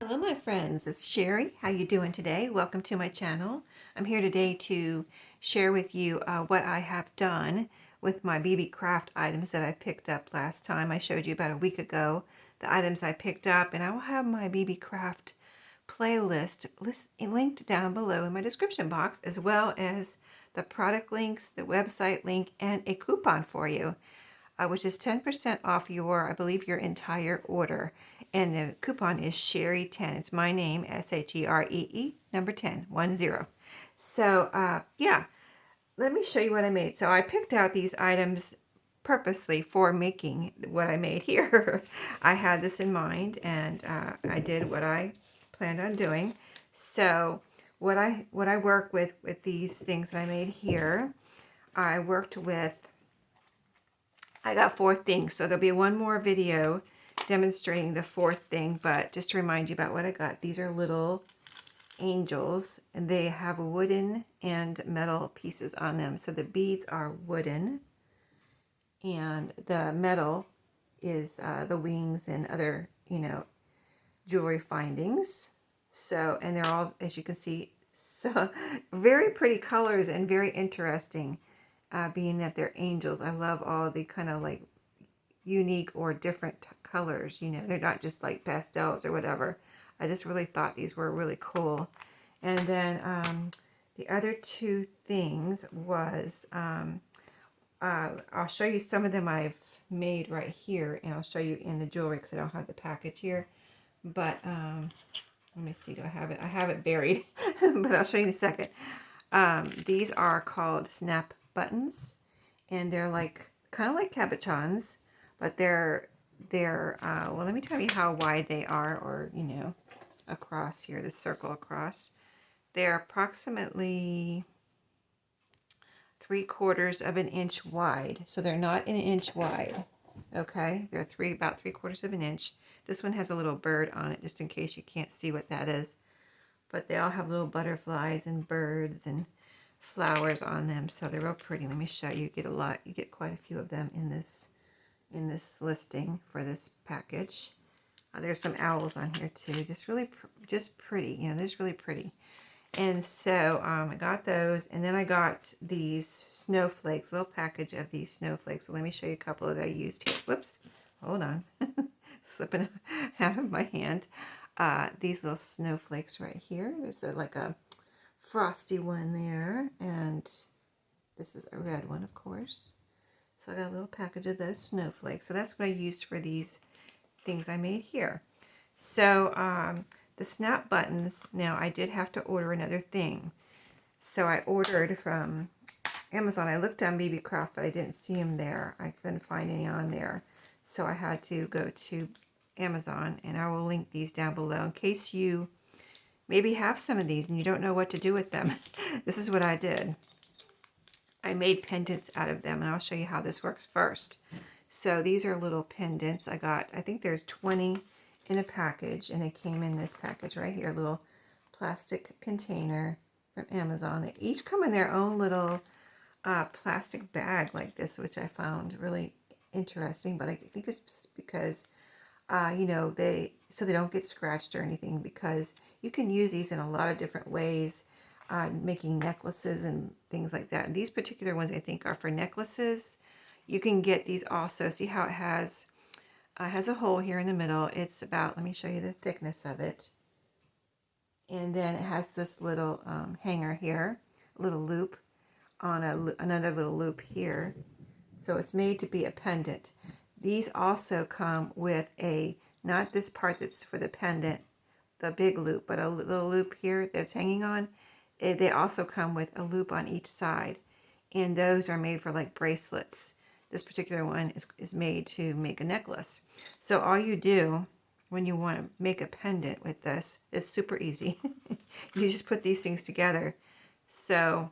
Hello my friends, it's Sheree. How you doing today? Welcome to my channel. I'm here today to share with you what I have done with my BB craft items that I picked up last time. I showed you about a week ago the items I picked up, and I will have my BB craft playlist linked down below in my description box, as well as the product links, the website link, and a coupon for you, which is 10% off your, I believe, your entire order. And the coupon is Sheree10. It's my name, Sheree, number 10, 10. So, yeah, let me show you what I made. So I picked out these items purposely for making what I made here. I had this in mind, and I did what I planned on doing. So what I work with these things that I made here, I worked with, I got 4 things. So there'll be one more video demonstrating the 4th thing, but just to remind you about what I got, these are little angels, and they have wooden and metal pieces on them. So the beads are wooden, and the metal is the wings and other, jewelry findings. So, and they're all, as you can see, so very pretty colors and very interesting, being that they're angels. I love all the kind of like unique or different colors. They're not just like pastels or whatever. I just really thought these were really cool. And then the other 2 things was, I'll show you some of them I've made right here, and I'll show you in the jewelry because I don't have the package here. But let me see, do I have it? I have it buried, but I'll show you in a second. These are called snap buttons, and they're like kind of like cabochons, but they're well, let me tell you how wide they are, or across here, the circle across. They're approximately 3/4 of an inch wide, so they're not an inch wide. Okay, they're about 3/4 of an inch. This one has a little bird on it, just in case you can't see what that is. But they all have little butterflies and birds and flowers on them, so they're real pretty. Let me show you. You get quite a few of them in this listing for this package. There's some owls on here too, just pretty. They're just really pretty. And so I got those, and then I got these snowflakes, a little package of these snowflakes. So let me show you a couple that I used here. Whoops, hold on, slipping out of my hand. These little snowflakes right here. There's like a frosty one there, and this is a red one, of course. So I got a little package of those snowflakes. So that's what I used for these things I made here. So the snap buttons, now I did have to order another thing. So I ordered from Amazon. I looked on BB Craft, but I didn't see them there. I couldn't find any on there. So I had to go to Amazon, and I will link these down below in case you maybe have some of these and you don't know what to do with them. This is what I did. I made pendants out of them, and I'll show you how this works first. So these are little pendants. I think there's 20 in a package, and they came in this package right here, a little plastic container from Amazon. They each come in their own little plastic bag like this, which I found really interesting, but I think it's because so they don't get scratched or anything, because you can use these in a lot of different ways, making necklaces and things like that. And these particular ones I think are for necklaces. You can get these also. See how it has a hole here in the middle. It's about, let me show you the thickness of it. And then it has this little hanger here, a little loop on another little loop here. So it's made to be a pendant. These also come with not this part that's for the pendant, the big loop, but a little loop here that's hanging on. They also come with a loop on each side, and those are made for like bracelets. This particular one is made to make a necklace. So all you do when you want to make a pendant with this, it's super easy. You just put these things together. So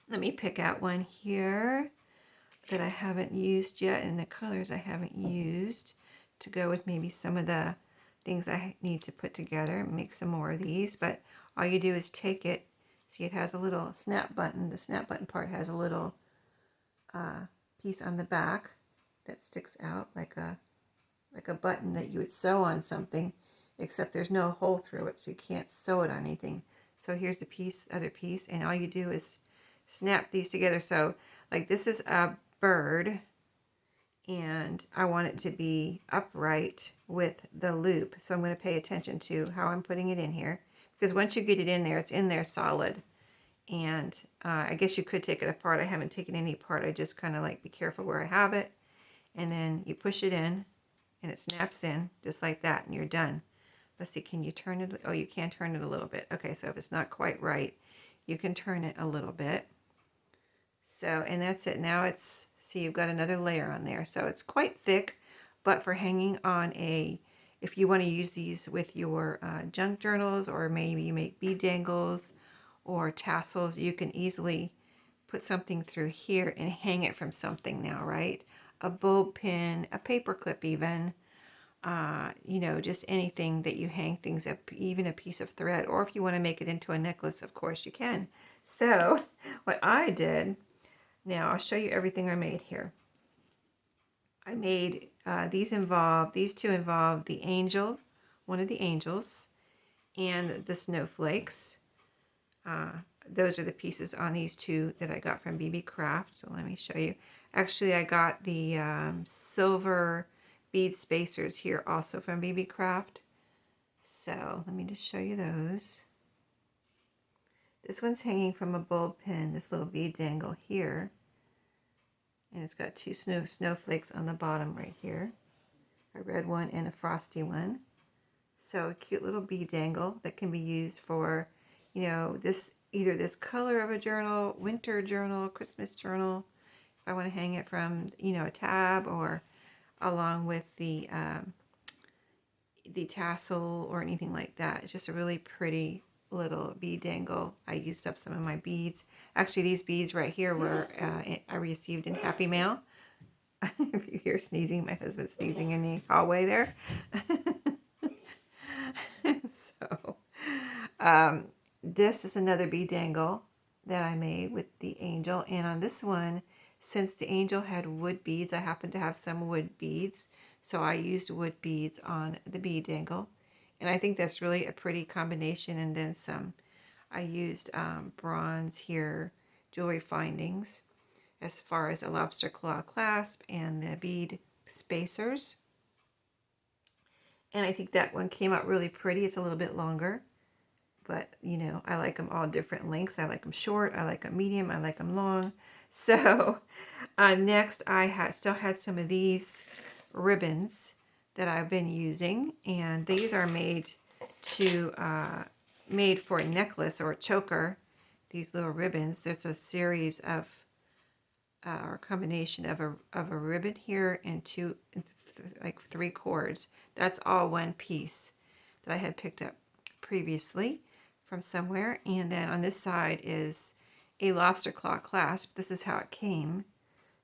let me pick out one here that I haven't used yet, and the colors I haven't used to go with maybe some of the things I need to put together, make some more of these. But all you do is take it, see it has a little snap button. The snap button part has a little piece on the back that sticks out like a button that you would sew on something. except there's no hole through it, so you can't sew it on anything. So here's the piece, other piece, and all you do is snap these together. So like this is a bird, and I want it to be upright with the loop. So I'm going to pay attention to how I'm putting it in here, because once you get it in there, it's in there solid. And I guess you could take it apart. I haven't taken any apart. I just kind of like be careful where I have it. And then you push it in and it snaps in just like that, and you're done. Let's see, can you turn it? Oh, you can turn it a little bit. Okay, so if it's not quite right, you can turn it a little bit. So, and that's it. Now it's, see, you've got another layer on there. So it's quite thick, but for hanging on a, if you want to use these with your junk journals, or maybe you make bead dangles or tassels, you can easily put something through here and hang it from something now, right? A bulb pin, a paper clip even, you know, just anything that you hang things up, even a piece of thread, or if you want to make it into a necklace, of course you can. So what I did, now I'll show you everything I made here. I made, these two involve the angel, one of the angels, and the snowflakes. Those are the pieces on these two that I got from BB Craft. So let me show you. Actually, I got the silver bead spacers here also from BB Craft. So let me just show you those. This one's hanging from a bulb pin, this little bead dangle here. And it's got two snowflakes on the bottom right here. A red one and a frosty one. So a cute little bead dangle that can be used for, you know, this, either this color of a journal, winter journal, Christmas journal. If I want to hang it from, you know, a tab, or along with the tassel or anything like that. It's just a really pretty little bead dangle. I used up some of my beads. Actually, these beads right here were I received in Happy Mail. If you hear sneezing, my husband's sneezing in the hallway there. So this is another bead dangle that I made with the angel, and on this one, since the angel had wood beads, I happen to have some wood beads, so I used wood beads on the bead dangle, and I think that's really a pretty combination. And then some, I used bronze here, jewelry findings, as far as a lobster claw clasp and the bead spacers. And I think that one came out really pretty. It's a little bit longer, but you know, I like them all different lengths. I like them short, I like them medium, I like them long. So next I still had some of these ribbons that I've been using, and these are made for a necklace or a choker. These little ribbons, there's a series of or combination of a ribbon here and two, like 3 cords. That's all one piece that I had picked up previously from somewhere. And then on this side is a lobster claw clasp. This is how it came.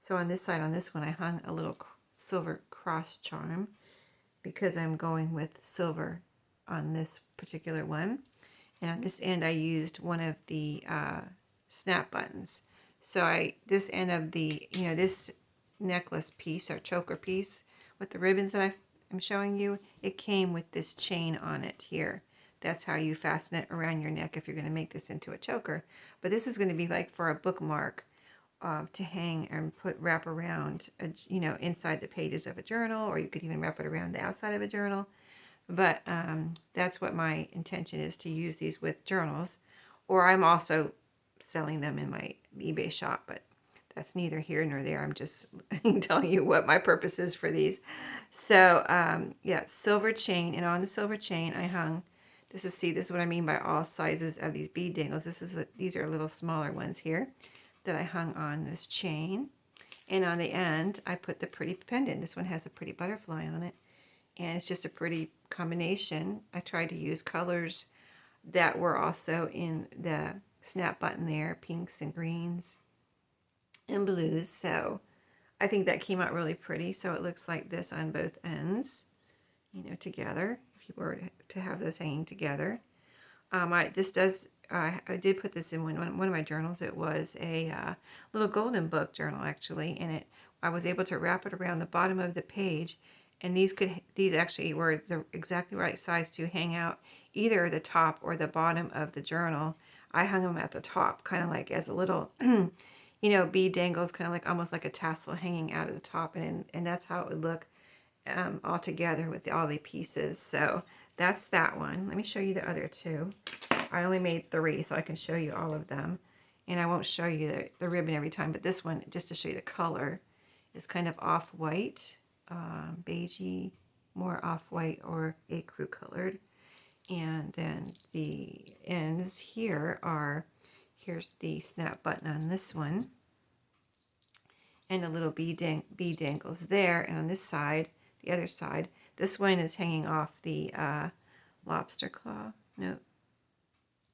So on this side, on this one, I hung a little silver cross charm because I'm going with silver on this particular one. And on this end, I used one of the snap buttons. So this end of the, you know, this necklace piece or choker piece with the ribbons that I'm showing you, it came with this chain on it here. That's how you fasten it around your neck if you're going to make this into a choker. But this is going to be like for a bookmark to hang and wrap around, you know, inside the pages of a journal, or you could even wrap it around the outside of a journal. But that's what my intention is, to use these with journals. Or I'm also selling them in my eBay shop, but that's neither here nor there. I'm just telling you what my purpose is for these. So yeah, silver chain, and on the silver chain I hung, this is what I mean by all sizes of these bead dangles. These are little smaller ones here that I hung on this chain. And on the end I put the pretty pendant. This one has a pretty butterfly on it, and it's just a pretty combination. I tried to use colors that were also in the snap button there, pinks and greens and blues. So I think that came out really pretty. So it looks like this on both ends, you know, together, if you were to have those hanging together. I did put this in one of my journals. It was a little golden book journal, actually, and I was able to wrap it around the bottom of the page And these actually were the exactly right size to hang out either the top or the bottom of the journal. I hung them at the top, kind of like as a little, bead dangles, kind of like almost like a tassel hanging out of the top, and that's how it would look all together with all the pieces. So that's that one. Let me show you the other two. I only made 3, so I can show you all of them. And I won't show you the ribbon every time, but this one, just to show you the color, is kind of off-white, beigey, more off-white or ecru colored. And then the ends here are, here's the snap button on this one, and a little bead dangles there. And on this side, the other side, this one is hanging off the lobster claw. No,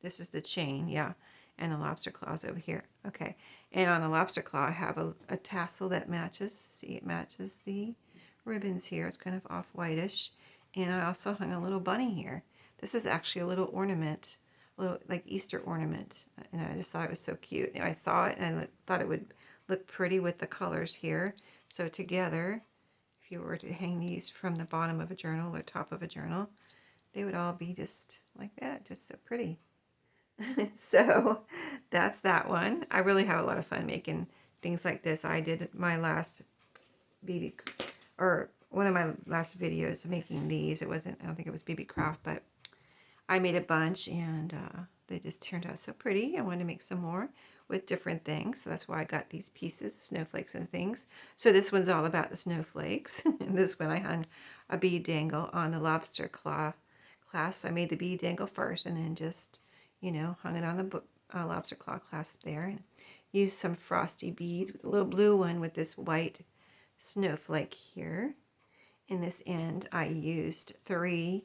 this is the chain, yeah. And the lobster claws over here. Okay. And on the lobster claw, I have a tassel that matches. See, it matches the ribbons here. It's kind of off-whitish. And I also hung a little bunny here. This is actually a little ornament, a little like Easter ornament. And I just thought it was so cute. And I saw it and I thought it would look pretty with the colors here. So together, if you were to hang these from the bottom of a journal or top of a journal, they would all be just like that, just so pretty. So that's that one. I really have a lot of fun making things like this. I did my last one of my last videos making these. It wasn't, I don't think it was BB Craft, but I made a bunch, and they just turned out so pretty. I wanted to make some more with different things, so that's why I got these pieces, snowflakes and things. So this one's all about the snowflakes. And this one I hung a bead dangle on the lobster claw clasp. I made the bead dangle first, and then just hung it on the lobster claw clasp there, and used some frosty beads with a little blue one with this white snowflake here. In this end, I used three.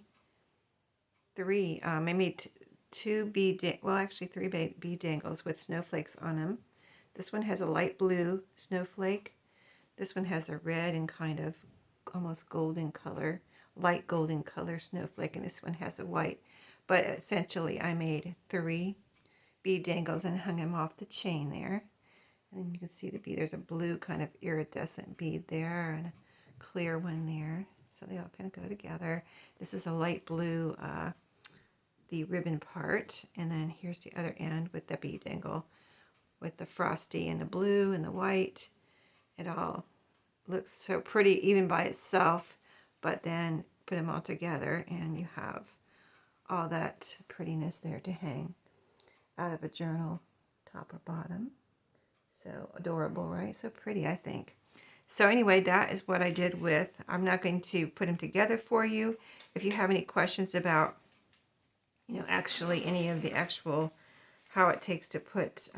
I made three bead dangles with snowflakes on them. This one has a light blue snowflake. This one has a red and kind of almost golden color, light golden color snowflake, and this one has a white. But essentially, I made 3 bead dangles and hung them off the chain there. And you can see the bead. There's a blue kind of iridescent bead there and a clear one there. So they all kind of go together. This is a light blue, the ribbon part. And then here's the other end with the bead dangle with the frosty and the blue and the white. It all looks so pretty even by itself. But then put them all together and you have all that prettiness there to hang out of a journal, top or bottom. So adorable, right? So pretty, I think. So anyway, that is what I did with. I'm not going to put them together for you. If you have any questions about, actually any of the actual, how it takes to put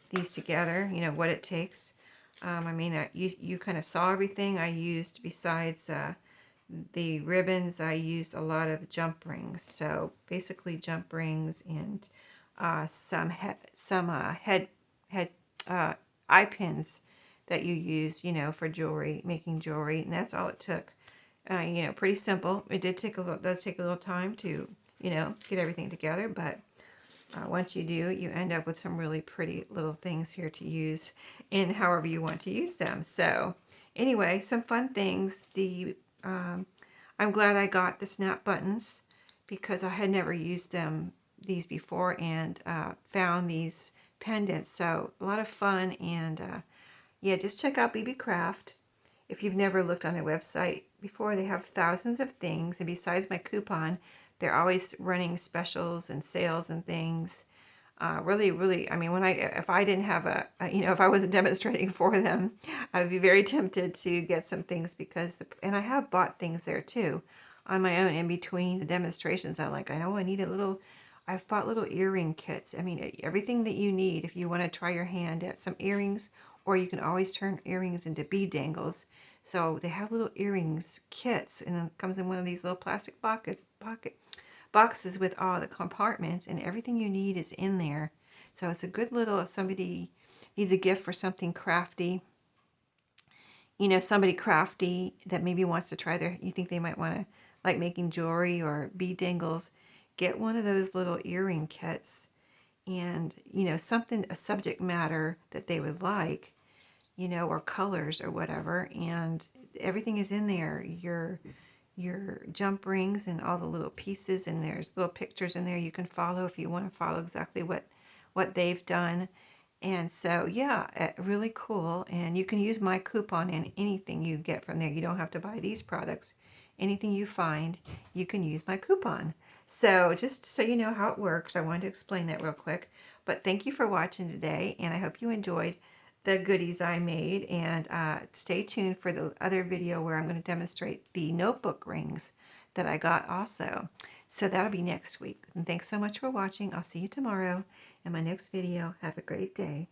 these together, what it takes. You kind of saw everything I used besides the ribbons. I used a lot of jump rings, so basically jump rings and some eye pins that you use, for jewelry, making jewelry, and that's all it took. Pretty simple. It does take a little time to get everything together, but once you do, you end up with some really pretty little things here to use in however you want to use them. So anyway, some fun things. I'm glad I got the snap buttons because I had never used these before, and found these pendants. So a lot of fun, and just check out BB Craft. If you've never looked on their website before, they have thousands of things, and besides my coupon, they're always running specials and sales and things. Really, I mean, if I didn't have if I wasn't demonstrating for them, I'd be very tempted to get some things and I have bought things there too, on my own in between the demonstrations. I've bought little earring kits. I mean, everything that you need if you want to try your hand at some earrings, or you can always turn earrings into bead dangles. So they have little earrings kits, and it comes in one of these little plastic boxes with all the compartments, and everything you need is in there. So it's a good little, if somebody needs a gift for something crafty, somebody crafty that maybe wants to try you think they might want to, like making jewelry or bead dangles, get one of those little earring kits, and a subject matter that they would like, you know, or colors or whatever, and everything is in there. Your jump rings and all the little pieces, and there's little pictures in there you can follow if you want to follow exactly what they've done. And so, yeah, really cool. And you can use my coupon in anything you get from there. You don't have to buy these products. Anything you find, you can use my coupon. So just so you know how it works, I wanted to explain that real quick. But thank you for watching today, and I hope you enjoyed the goodies I made. And stay tuned for the other video where I'm going to demonstrate the notebook rings that I got also. So that'll be next week. And thanks so much for watching. I'll see you tomorrow in my next video. Have a great day.